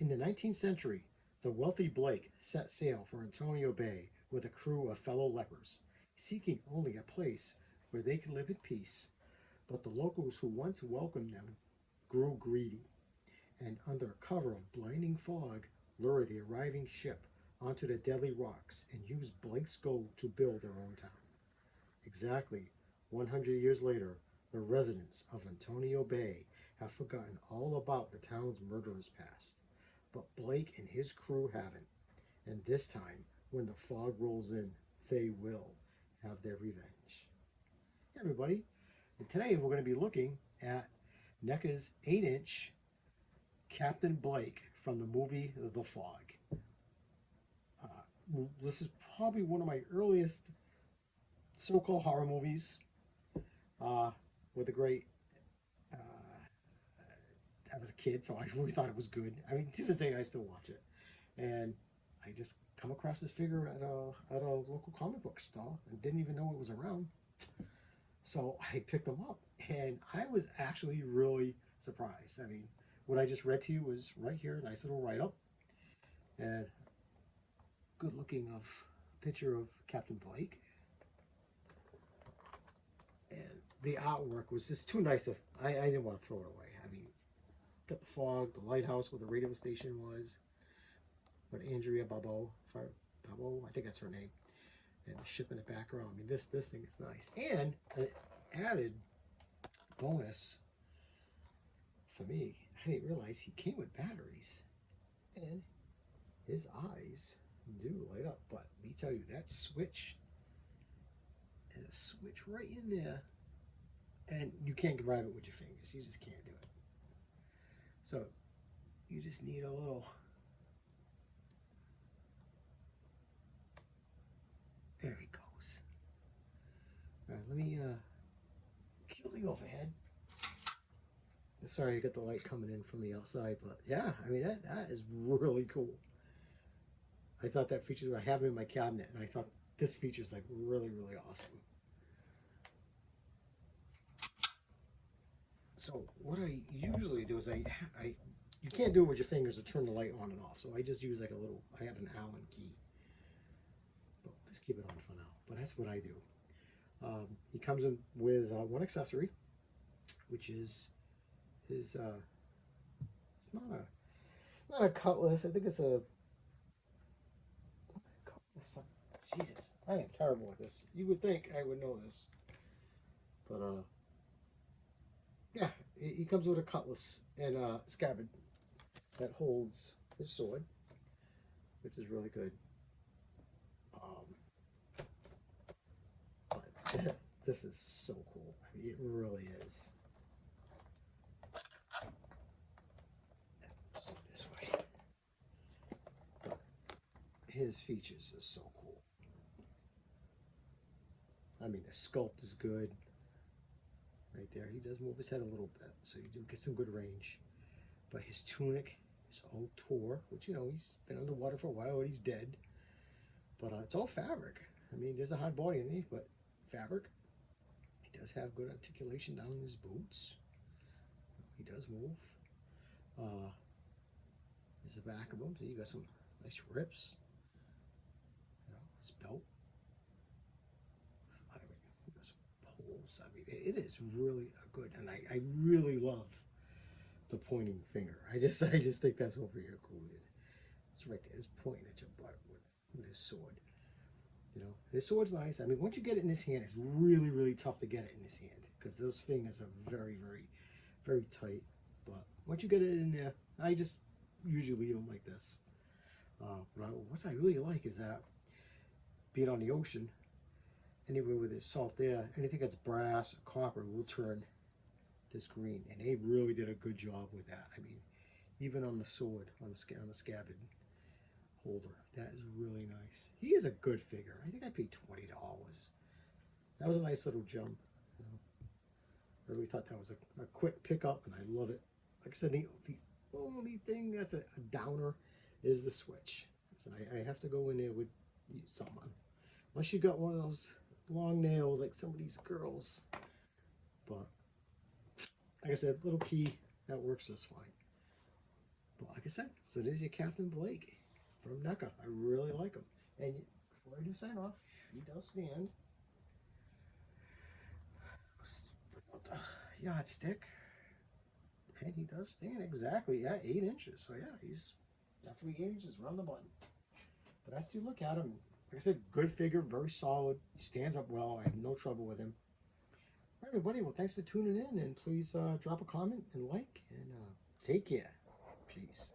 In the 19th century, the wealthy Blake set sail for Antonio Bay with a crew of fellow lepers, seeking only a place where they could live in peace. But the locals who once welcomed them grew greedy, and under cover of blinding fog, lured the arriving ship onto the deadly rocks and used Blake's gold to build their own town. Exactly 100 years later, the residents of Antonio Bay have forgotten all about the town's murderous past. But Blake and his crew haven't. And this time, when the fog rolls in, they will have their revenge. Hey everybody, and today we're going to be looking at Neca's 8-inch Captain Blake from the movie The Fog. This is probably one of my earliest so-called horror movies with a great I was a kid, so I really thought it was good. I mean, to this day, I still watch it. And I just come across this figure at a local comic book store and didn't even know it was around. So I picked them up, and I was actually really surprised. I mean, what I just read to you was right here, nice little write-up, and good looking of picture of Captain Blake. And the artwork was just too nice. I didn't want to throw it away. I mean, got the fog, the lighthouse where the radio station was, with Andrea Babo, I think that's her name, and the ship in the background. I mean, this thing is nice. And an added bonus for me, I didn't realize he came with batteries, and his eyes do light up. But let me tell you, that switch is a switch right in there, and you can't grab it with your fingers. You just can't do it. So you just need a little, there he goes. All right, let me kill the overhead. Sorry, I got the light coming in from the outside, but yeah, I mean, that is really cool. I thought that features, I have it in my cabinet, and I thought this feature is like really, really awesome. So what I usually do is you can't do it with your fingers to turn the light on and off. So I just use like a little, I have an Allen key. But let's keep it on for now. But that's what I do. He comes in with one accessory, which is his, it's not a cutlass. I think it's a cutlass. Jesus, I am terrible with this. You would think I would know this. But, yeah, he comes with a cutlass and a scabbard that holds his sword, which is really good. But this is so cool. I mean, it really is. Let's do it this way. But his features are so cool. I mean, the sculpt is good. Right there, he does move his head a little bit, so you do get some good range. But his tunic is all tore, which, you know, he's been underwater for a while and he's dead. But it's all fabric. I mean, there's a hard body underneath, but fabric. He does have good articulation down in his boots. He does move. There's the back of him, so you got some nice rips. You know, his belt. I mean, it is really good, and I really love the pointing finger. I just think that's over here cool. It's right there. It's pointing at your butt with his sword. You know, his sword's nice. I mean, once you get it in his hand, it's really, really tough to get it in his hand because those fingers are very, very, very tight. But once you get it in there, I just usually leave them like this. What I really like is that being on the ocean, anywhere where there's salt there, anything that's brass or copper will turn this green, and they really did a good job with that. I mean, even on the sword, on the scabbard holder, that is really nice. He is a good figure. I think I paid $20. That was a nice little jump. You know, I really thought that was a quick pickup, and I love it. Like I said, the only thing that's a downer is the switch. So I have to go in there with something on. Unless you got one of those long nails like some of these girls. But like I said, little key, that works just fine. But like I said, so there's your Captain Blake from Neca. I really like him. And before I do sign off, he does stand with the yardstick. And he does stand exactly, yeah, 8 inches. So yeah, he's definitely 8 inches around the button. But as you look at him, like I said, good figure, very solid. He stands up well. I have no trouble with him. All right, everybody. Well, thanks for tuning in, and please drop a comment and like, and take care. Peace.